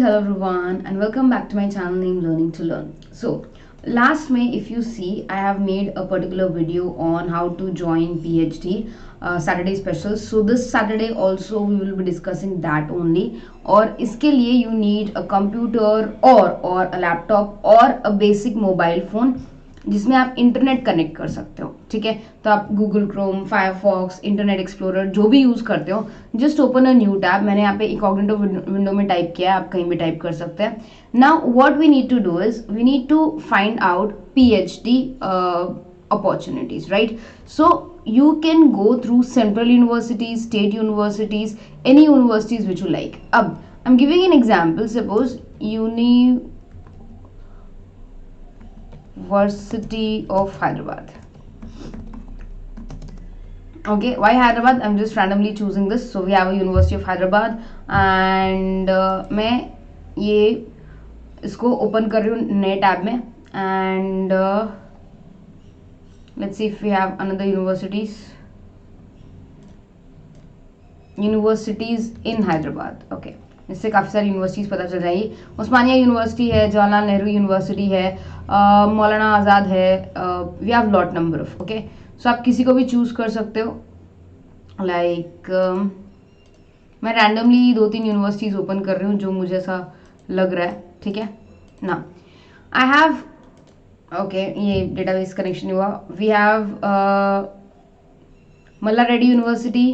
hello everyone, and welcome back to my channel named Learning to Learn. So, last May, if you see, I have made a particular video on how to join PhD Saturday special. So, this Saturday also we will be discussing that only. और इसके लिए you need a computer or a laptop or a basic mobile phone जिसमें आप internet connect कर सकते हो. ठीक है, तो आप Google Chrome, Firefox, internet explorer जो भी यूज करते हो, just open a new tab. मैंने यहाँ पे इनकॉग्निटो विंडो में टाइप किया है, आप कहीं भी टाइप कर सकते हैं. Now what we need to do is we need to find out PhD opportunities, right? So you can go through central universities, state universities, any universities which you like. अब I'm giving an example. Suppose University of Hyderabad. Okay, why Hyderabad? I'm just randomly choosing this. So we have a University of Hyderabad and मैं ये इसको open कर रही हूँ नए tab में and let's see if we have another universities in Hyderabad. Okay, इससे काफ़ी सारी यूनिवर्सिटीज़ पता चल जाएगी. उस्मानिया यूनिवर्सिटी है, जवाहरलाल नेहरू यूनिवर्सिटी है, मौलाना आज़ाद है. We have lot number of. Okay, so आप किसी को भी चूज़ कर सकते हो. लाइक मैं रैंडमली 2-3 यूनिवर्सिटीज़ ओपन कर रही हूँ जो मुझे ऐसा लग रहा है. ठीक है ना, आई हैव ओके ये डेटाबेस कनेक्शन नहीं हुआ. We have Malla Reddy university,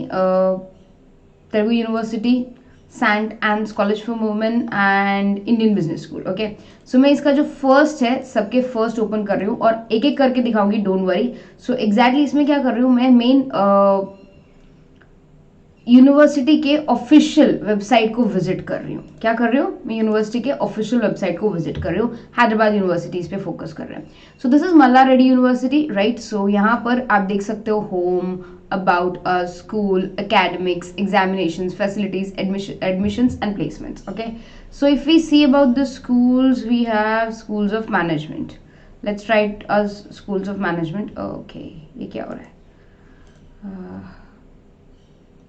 Telugu university, saint Ann's college for women and Indian business school. Okay, so मैं इसका जो फर्स्ट है सबके फर्स्ट ओपन कर रही हूँ और एक एक करके दिखाऊंगी, डोंट वरी. सो एग्जैक्टली इसमें क्या कर रही हूँ, मैं मेन यूनिवर्सिटी के ऑफिशियल वेबसाइट को विजिट कर रही हूँ. क्या कर रही हूँ, मैं यूनिवर्सिटी के ऑफिशियल वेबसाइट को विजिट कर रही हूँ. हैदराबाद यूनिवर्सिटीज पे फोकस कर रहे हैं. So this is Malla Reddy university, right. So यहाँ पर आप देख सकते हो home, about a school, academics, examinations, facilities, admissions and placements. Okay, so if we see about the schools, we have schools of management. Let's write as schools of management. Okay, ये क्या हो रहा है?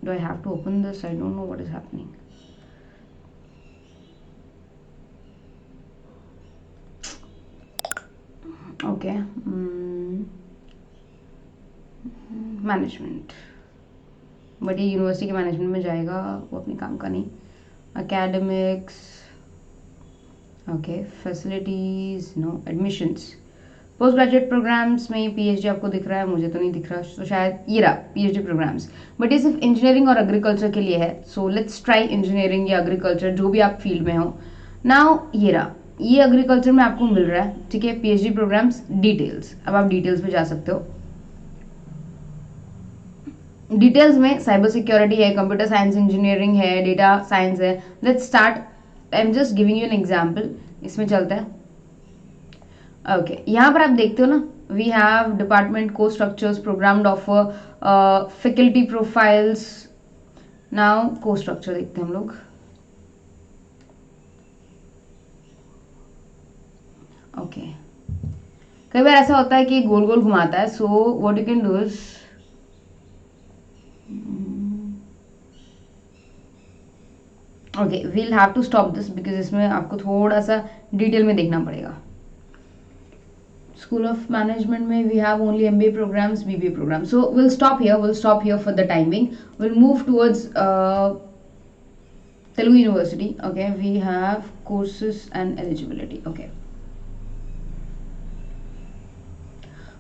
Do I have to open this? I don't know what is happening. Okay. Management, but ये university के management में जाएगा, वो अपने काम का नहीं. Academics, okay, facilities, no. Admissions, post graduate programmes में ये PhD आपको दिख रहा है, मुझे तो नहीं दिख रहा, तो शायद ये रहा PhD प्रोग्राम्स. बट ये सिर्फ इंजीनियरिंग और एग्रीकल्चर के लिए है. सो लेट्स ट्राई इंजीनियरिंग या एग्रीकल्चर, जो भी आप फील्ड में हो. नाउ ये रहा, ये एग्रीकल्चर में आपको मिल रहा है. ठीक है, PhD प्रोग्राम्स डिटेल्स. अब आप डिटेल्स पे जा सकते हो. डिटेल्स में साइबर सिक्योरिटी है, कंप्यूटर साइंस इंजीनियरिंग है, डेटा साइंस है. Let's start. I am just giving you an example. इसमें चलता है. ओके, यहाँ पर आप देखते हो ना, वी हैव डिपार्टमेंट, को structures, programmed offer, faculty profiles. Now को स्ट्रक्चर देखते हैं हम लोग. ओके, कई बार ऐसा होता है कि गोल गोल घुमाता है. So what you can do is, okay, we'll have to stop this because इसमें आपको थोड़ा सा डिटेल में देखना पड़ेगा. स्कूल ऑफ मैनेजमेंट में we have only MBA programmes, BBA programmes. So will stop here for the timing. Will move towards Telugu University. Okay, we have courses and eligibility. Okay,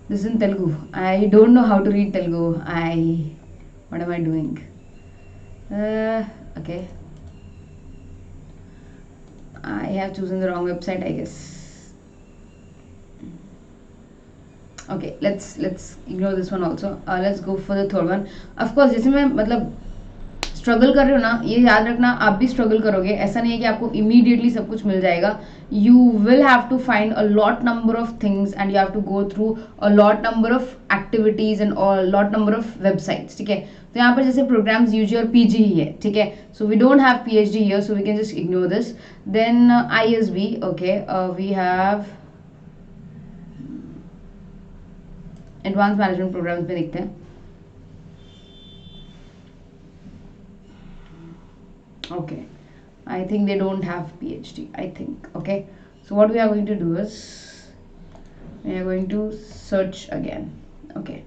this is in Telugu. I don't know how to read Telugu. What am I doing? Okay, I have chosen the wrong website, I guess. Okay, let's ignore this one also. Let's go for the third one. Of course, जैसे मैं मतलब struggle कर रहे हो ना, ये याद रखना, आप भी स्ट्रगल करोगे. ऐसा नहीं है कि आपको इमीडिएटली सब कुछ मिल जाएगा. You will have to find a lot number of things and you have to go through a lot number of activities and lot number of websites. ठीक है, तो यहाँ पर जैसे प्रोग्राम्स UG और PG ही है. ठीक है, so we don't have PhD here, so we can just ignore this. Then ISB. Okay, we have advance management programmes में देखते हैं. ओके, I think they don't have PhD, I think. Okay, so what we are going to do is we are going to search again. Okay.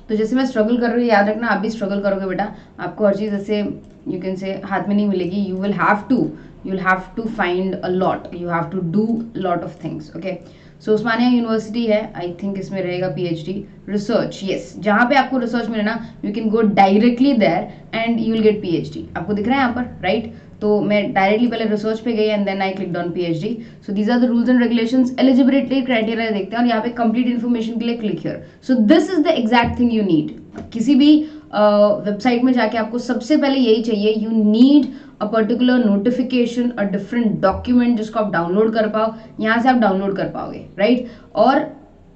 तो जैसे मैं struggle कर रही हूँ, याद रखना आप भी स्ट्रगल करोगे बेटा, आपको हर चीज़ ऐसे यू कैन से हाथ में नहीं मिलेगी. You will have to find a lot, you have to do lot of things. Okay, so Osmania university है, आई थिंक इसमें रहेगा PhD रिसर्च. यस, जहाँ पे आपको रिसर्च मिले ना, you can go directly there and you will get PhD. आपको दिख रहा है यहाँ पर, राइट? तो मैं डायरेक्टली पहले रिसर्च पे गई and then I clicked on PhD. So these are the rules and regulations, eligibility criteria देखते हैं और यहाँ पे कंप्लीट इन्फॉर्मेशन के लिए click here. So this is the exact thing you need. किसी भी वेबसाइट में जाके आपको सबसे पहले यही चाहिए, you need a particular notification, a different document जिसको आप डाउनलोड कर पाओ. यहाँ से आप डाउनलोड कर पाओगे, राइट? और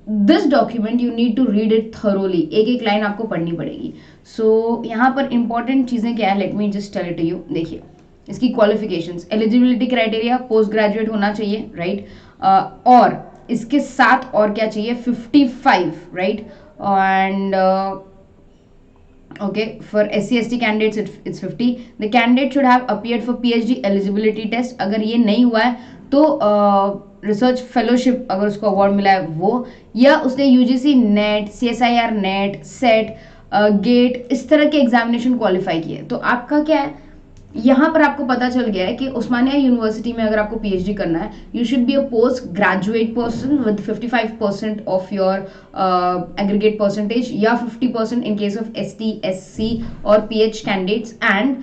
this document you need to read it thoroughly, एक एक लाइन आपको पढ़नी पड़ेगी. सो यहाँ पर इंपॉर्टेंट चीजें क्या है, let me just tell it to you. देखिए इसकी qualifications, eligibility criteria post graduate होना चाहिए, राइट? और इसके साथ और क्या चाहिए, 55, right? And okay, for SC/ST candidates it's 50. The candidate should have appeared for PhD eligibility test. अगर ये नहीं हुआ है तो रिसर्च फेलोशिप अगर उसको अवार्ड मिला है वो, या उसने UGC NET, CSIR NET, SET, GATE इस तरह के एग्जामिनेशन क्वालिफाई किए. तो आपका क्या है, यहाँ पर आपको पता चल गया है कि उस्मानिया यूनिवर्सिटी में अगर आपको PhD करना है, you should be a post graduate person with 55% of your aggregate percentage, या 50% in case of ST, SC और PH कैंडिडेट्स. एंड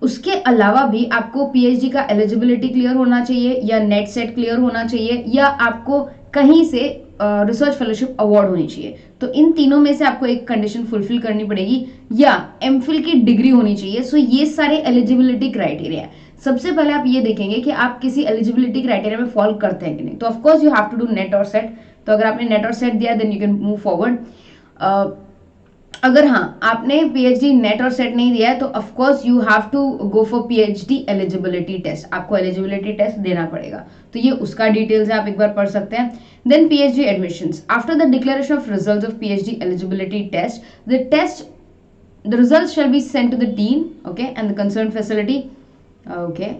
उसके अलावा भी आपको PhD का एलिजिबिलिटी क्लियर होना चाहिए, या नेट सेट क्लियर होना चाहिए, या आपको कहीं से रिसर्च फेलोशिप अवार्ड होनी चाहिए. तो इन तीनों में से आपको एक कंडीशन फुलफिल करनी पड़ेगी, या MPhil की डिग्री होनी चाहिए. सो ये सारे एलिजिबिलिटी क्राइटेरिया है. सबसे पहले आप ये देखेंगे कि आप किसी एलिजिबिलिटी क्राइटेरिया में फॉलो करते हैं कि नहीं. तो of course you have to do NET और सेट. तो अगर आपने नेट और सेट दिया then you can move forward. अगर हाँ आपने PhD नेट और सेट नहीं दिया है तो of course you have to go for PhD eligibility test. आपको एलिजिबिलिटी टेस्ट देना पड़ेगा. तो ये उसका डिटेल्स है, आप एक बार पढ़ सकते हैं. Then PhD admissions. After the declaration of results of PhD eligibility test, the results shall be sent to the dean, okay, and the concerned facility. Okay.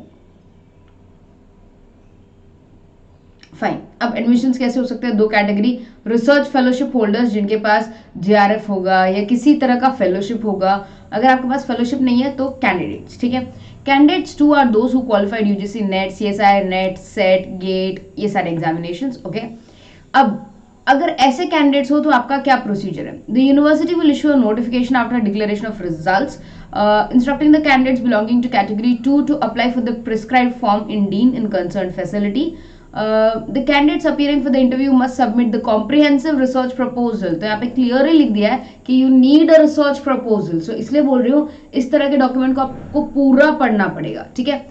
Fine. अब एडमिशंस कैसे हो सकते हैं, दो कैटेगरी, रिसर्च फेलोशिप होल्डर्स जिनके पास JRF होगा या किसी तरह का फेलोशिप होगा. अगर आपके पास फेलोशिप नहीं है तो कैंडिडेट्स, ठीक है. Candidates to are those who qualified UGC NET, CSIR NET, SET, GATE, ये सारे एग्जामिनेशंस. ओके, अब अगर ऐसे कैंडिडेट्स हो तो आपका क्या प्रोसीजर है. The university will issue a notification after declaration of results instructing the candidates belonging to category 2 to apply for the prescribed form in dean in concerned facility. The candidates appearing for the interview must submit the comprehensive research proposal. तो यहाँ पे clearly लिख दिया है कि you need a research proposal. So इसलिए बोल रही हूँ इस तरह के डॉक्यूमेंट को आपको पूरा पढ़ना पड़ेगा, ठीक है.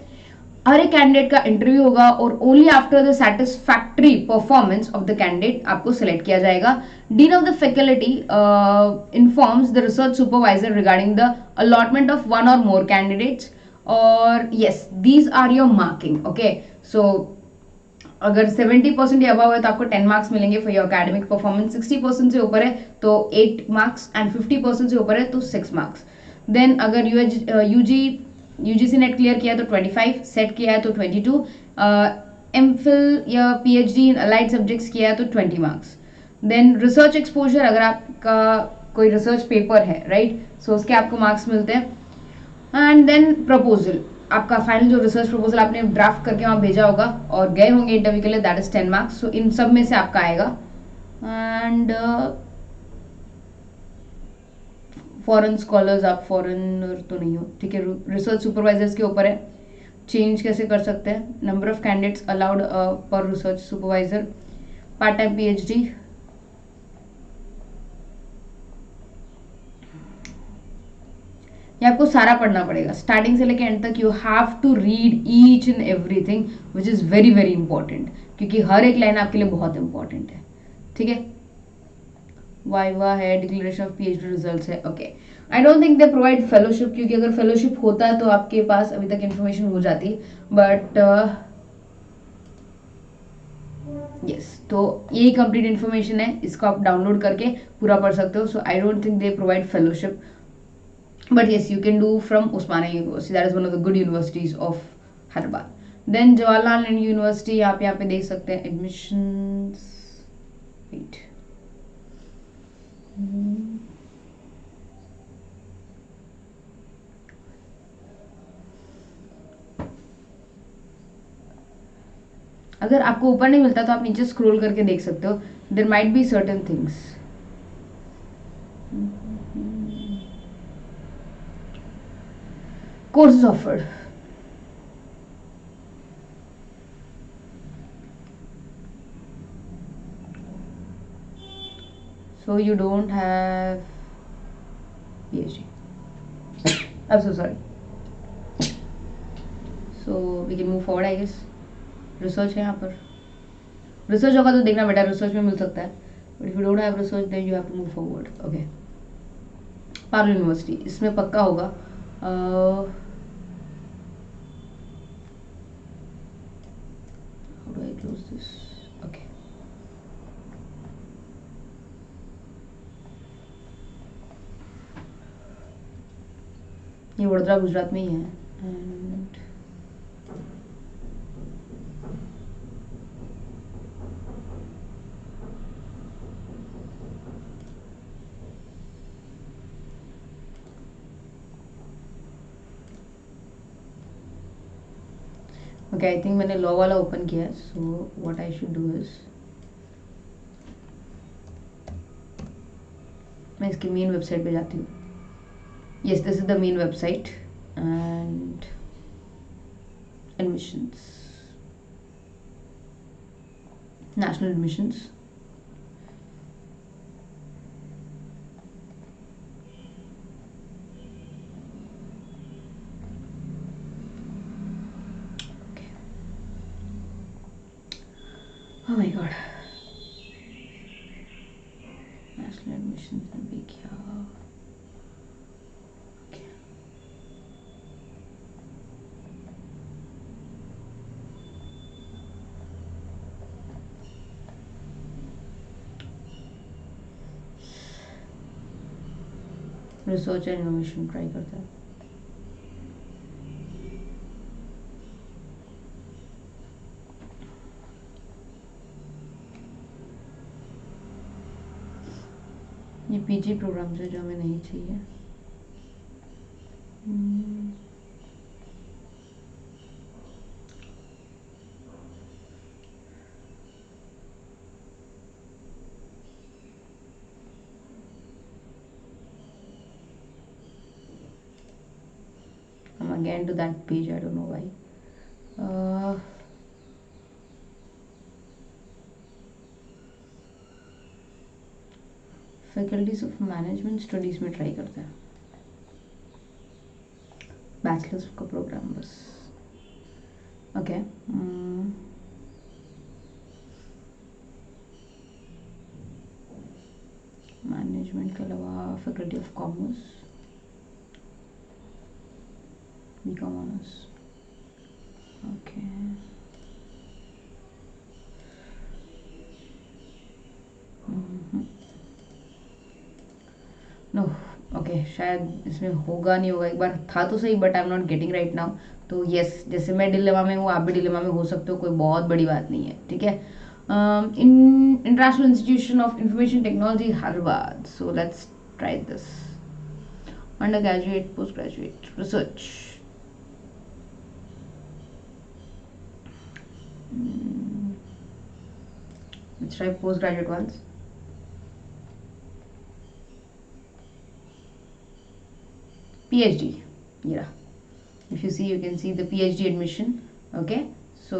हर एक कैंडिडेट का इंटरव्यू होगा और only after the satisfactory performance of the candidate आपको सिलेक्ट किया जाएगा. Dean of the faculty informs the research supervisor regarding the allotment of one or more candidates. और yes, these are your marking. Okay, so अगर 70% या above है तो आपको 10 marks मिलेंगे फॉर योर एकेडमिक परफॉर्मेंस. 60% से ऊपर है तो 8 मार्क्स एंड 50% से ऊपर है तो 6 मार्क्स. देन अगर UGC नेट क्लियर किया है तो 25, सेट किया है तो 22, MPhil या PhD इन अलाइड सब्जेक्ट्स किया है तो 20 मार्क्स. देन रिसर्च एक्सपोजर, अगर आपका कोई रिसर्च पेपर है, राइट, सो उसके आपको मार्क्स मिलते हैं. एंड देन प्रपोजल, आपका फाइनल जो रिसर्च प्रपोजल आपने ड्राफ्ट करके वहाँ भेजा होगा और गए होंगे इंटरव्यू के लिए, दैट इज 10 मार्क्स. सो इन सब में से आपका आएगा. एंड फॉरेन स्कॉलर्स, आप फॉरेनर तो नहीं हो, ठीक है. रिसर्च सुपरवाइजर्स के ऊपर है, चेंज कैसे कर सकते हैं. नंबर ऑफ कैंडिडेट्स अलाउड पर research supervisor. Part time PhD, ये आपको सारा पढ़ना पड़ेगा स्टार्टिंग से लेकर एंड तक. You have to read each and everything which is very very important, क्योंकि हर एक लाइन आपके लिए बहुत इंपॉर्टेंट है, ठीक है. वाइवा है, डिक्लेरेशन ऑफ PhD रिजल्ट्स है. Okay, I don't think they provide fellowship, क्योंकि अगर फेलोशिप होता है तो आपके पास अभी तक इन्फॉर्मेशन हो जाती. बट यस, तो यही कंप्लीट इन्फॉर्मेशन है, इसको आप डाउनलोड करके पूरा पढ़ सकते हो. So I don't think they provide fellowship, but yes, you can do from Osmania University. That is one of the good universities of Hyderabad. Then Jawaharlal Nehru University, आप यहाँ पे देख सकते हैं admissions. Wait. अगर आपको ऊपर नहीं मिलता तो आप नीचे स्क्रॉल करके देख सकते हो. There might be certain things. Courses offered. So you don't have PhD. I'm so sorry. So we can move forward, I guess. Research है यहाँ पर. रिसर्च होगा तो देखना बेटा, रिसर्च में मिल सकता है. But if you don't have research then you have to move forward. Okay, Parul university, इसमें पक्का होगा. How do I close this? Okay, ये वडोदरा गुजरात में ही है. एंड ओके, आई थिंक मैंने लॉ वाला ओपन किया है. So what I should do is, मैं इसकी मेन वेबसाइट पे जाती हूँ. Yes, this is the main website. And admissions, national admissions. Oh my god. National admissions में भी क्या? Okay. Research and innovation try करता है. ये पीजी प्रोग्राम से जो हमें नहीं चाहिए. I'm again to that page. I don't know why. Faculties of management studies में ट्राई करते हैं. बैचलर्स का प्रोग्राम बस. ओके, मैनेजमेंट के अलावा faculty of commerce, BCom honours. Okay, no. Okay, शायद इसमें होगा नहीं होगा. एक बार था तो सही, but I am not getting right now. तो यस, जैसे मैं डिलेमा में हूँ आप भी डिलेमा में हो सकते हो, कोई बहुत बड़ी बात नहीं है. ठीक है. International institution of information technology Hyderabad. So let's try this. Under graduate, post graduate, research. Let's try postgraduate ones. PhD. Yeah. If you see, you can see the PhD admission. Okay. So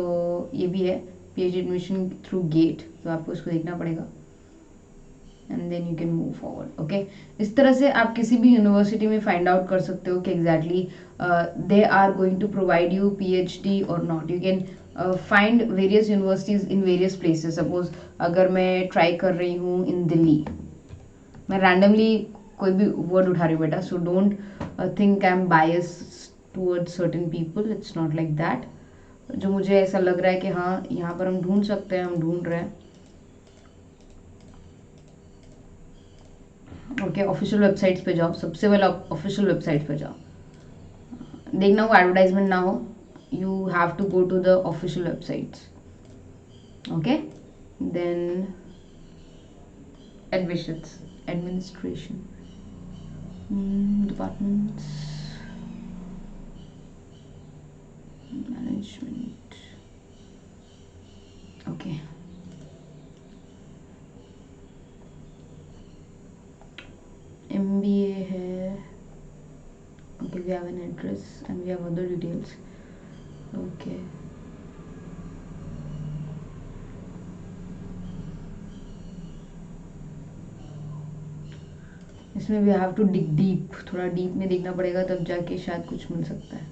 ये भी है PhD admission through GATE. तो आपको इसको देखना पड़ेगा. And then you can move forward. Okay. इस तरह से आप किसी भी यूनिवर्सिटी में फाइंड आउट कर सकते हो कि exactly they are going to provide you PhD or not. You can find various universities in various places. Suppose अगर मैं ट्राई कर रही हूँ इन दिल्ली, मैं रैंडमली कोई भी वर्ड उठा रही हूँ बेटा. So don't think I'm biased towards certain people. It's not like that. जो मुझे ऐसा लग रहा है कि हाँ यहाँ पर हम ढूंढ सकते हैं, हम ढूंढ रहे हैं। ओके, ऑफिशियल वेबसाइट्स पे जाओ, सबसे पहले ऑफिशियल वेबसाइट पे जाओ, देखना वो एडवर्टाइजमेंट ना हो, you have to go to the official websites. Okay, then admissions, administration, departments, management. Okay, MBA है. Okay, we have an address and we have other details. Okay. इसमें we have to dig deep, थोड़ा deep में देखना पड़ेगा तब जाके शायद कुछ मिल सकता है।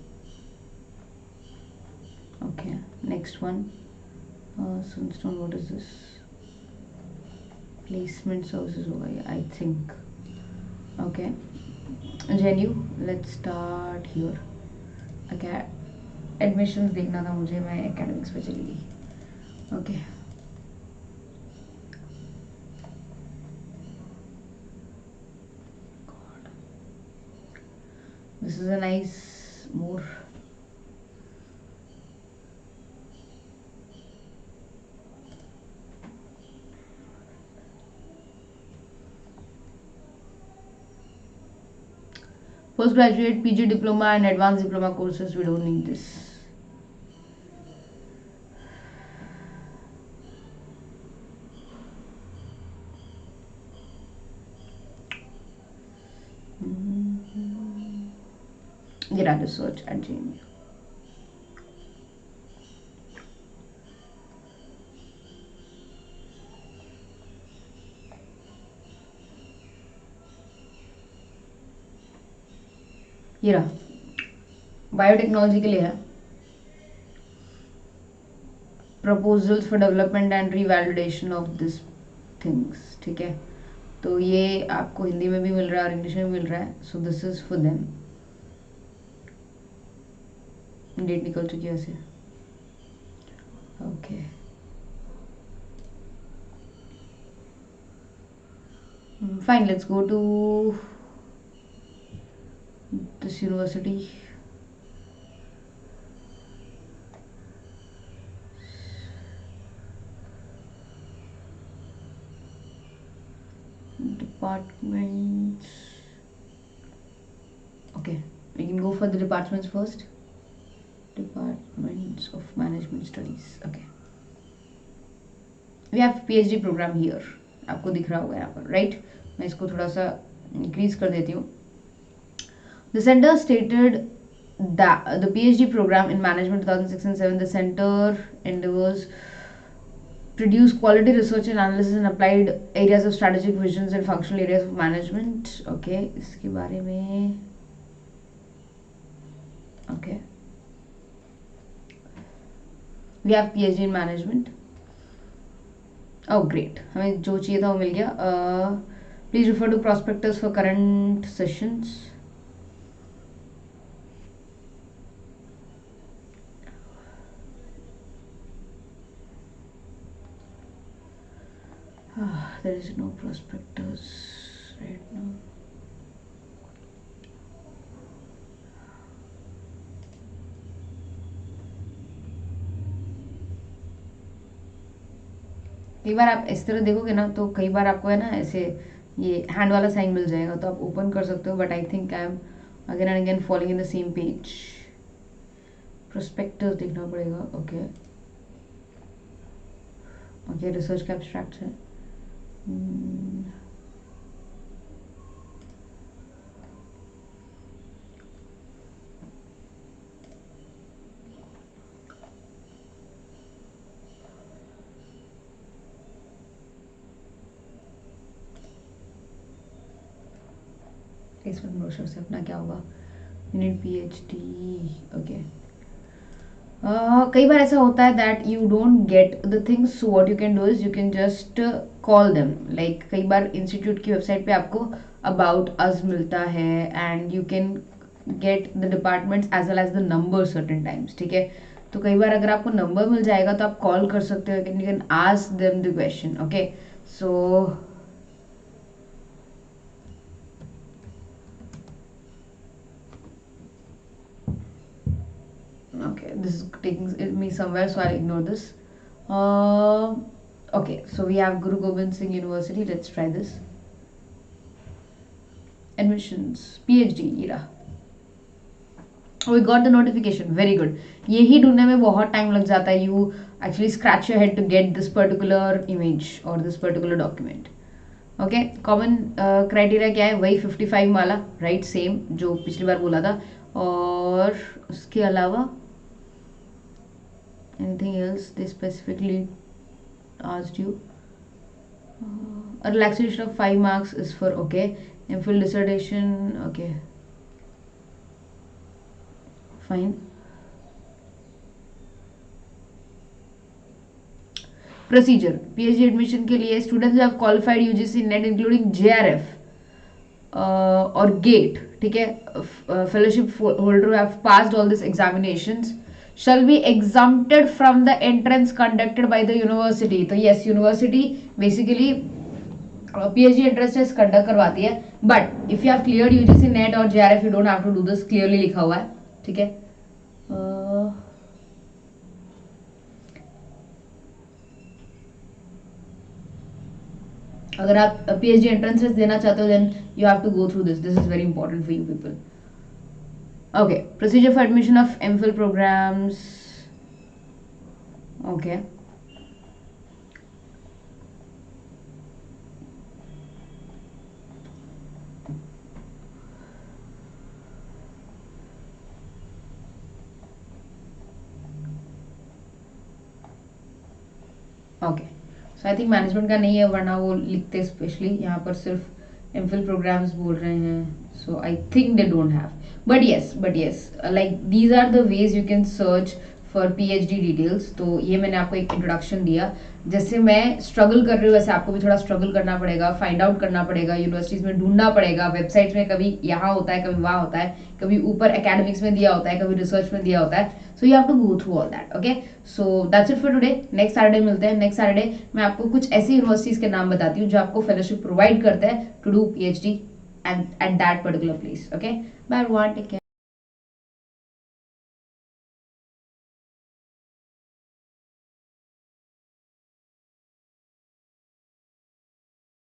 Okay, next one, Sunstone, what is this? Placement services होगा ये, I think. Okay, जेन्यू, let's start here. Okay, admissions देखना था मुझे, मैं एकेडमिक्स पे चली गई। Okay, this is a nice more. Postgraduate, PG diploma and advanced diploma courses, we don't need this. Get out the search at Gmail. ये रहा, biotechnology के लिए है, proposals for development and revalidation of this things. ठीक है, तो ये आपको हिंदी में भी मिल रहा है और इंग्लिश में भी मिल रहा है, so this is for them. Date निकल चुकी है ऐसे। Okay, fine, let's go to this university. Departments. Okay, we can go for the departments first. Departments of Management Studies. Okay, we have PhD program here. आपको दिख रहा होगा यहाँ पर, right? मैं इसको थोड़ा सा increase कर देती हूँ। The center stated that the PhD program in Management 2006 and 7, the center endeavors produce quality research and analysis in applied areas of strategic visions and functional areas of management. Okay, इसके बारे में okay, we have PhD in management. Oh great, हमें जो चाहिए था वो मिल गया। Please refer to prospectus for current sessions. There is no prospectus right now. कई बार आप इस तरह देखोगे ना तो कई बार आपको है ना ऐसे ये हैंड वाला साइन मिल जाएगा तो आप ओपन कर सकते हो, but I think I am again and again following in the same page. Prospectus देखना पड़ेगा। ओके ओके, रिसर्च का एब्स्ट्रैक्ट है। प्लेसमेंट ब्रोशर से अपना क्या होगा? Unit PhD। ओके, कई बार ऐसा होता है that you don't get the things, so what you can do is you can just call them. Like कई बार इंस्टीट्यूट की वेबसाइट पे आपको अबाउट अस मिलता है and you can get the departments as well as the number certain times. ठीक है, तो कई बार अगर आपको नंबर मिल जाएगा तो आप कॉल कर सकते हो, you can ask them the question. Okay, so okay, this is taking me somewhere, so I'll ignore this. Okay, so we have Guru Gobind Singh University. Let's try this. Admissions, PhD era. We got the notification. Very good. यही ढूंढने में बहुत time लग जाता है. You actually scratch your head to get this particular image or this particular document. Okay, common criteria क्या है? वही 55 वाला, राइट, सेम जो पिछली बार बोला था. और उसके अलावा anything else they specifically asked you? A relaxation of 5 marks is for, okay, MPhil dissertation, okay, fine. Procedure, PhD admission के लिए students have qualified UGC NET including JRF और GATE, ठीक है, fellowship holder who have passed all these examinations shall be exempted from the entrance conducted by the university. तो yes, university basically PhD entrance test conduct करवाती है, but if you have cleared UGC NET और JRF you don't have to do this, clearly लिखा हुआ है, ठीक है. अगर आप PhD entrance test देना चाहते हो then you have to go through this. This is very important for you people. Okay, procedure for admission of MPhil programs. Okay. Okay. So I think management का नहीं है, वरना वो लिखते स्पेशली. यहाँ पर सिर्फ MPhil प्रोग्राम्स बोल रहे हैं. So I think they don't have. But yes, like these are the ways you can search for PhD details. तो ये मैंने आपको एक इंट्रोडक्शन दिया. जैसे मैं स्ट्रगल कर रही हूँ वैसे आपको भी थोड़ा स्ट्रगल करना पड़ेगा, फाइंड आउट करना पड़ेगा, यूनिवर्सिटीज में ढूंढना पड़ेगा, वेबसाइट्स में कभी यहाँ होता है, कभी वहाँ होता है, कभी ऊपर एकेडमिक्स में दिया होता है, कभी रिसर्च में दिया होता है. So you have to go through all that. Okay, so that's it for today. Next Saturday मिलते हैं. नेक्स्ट सैटरडे मैं आपको कुछ ऐसी यूनिवर्सिटीज के नाम बताती हूँ जो आपको फेलोशिप प्रोवाइड करते हैं to do PhD at that particular place. Okay, bye everyone, take care.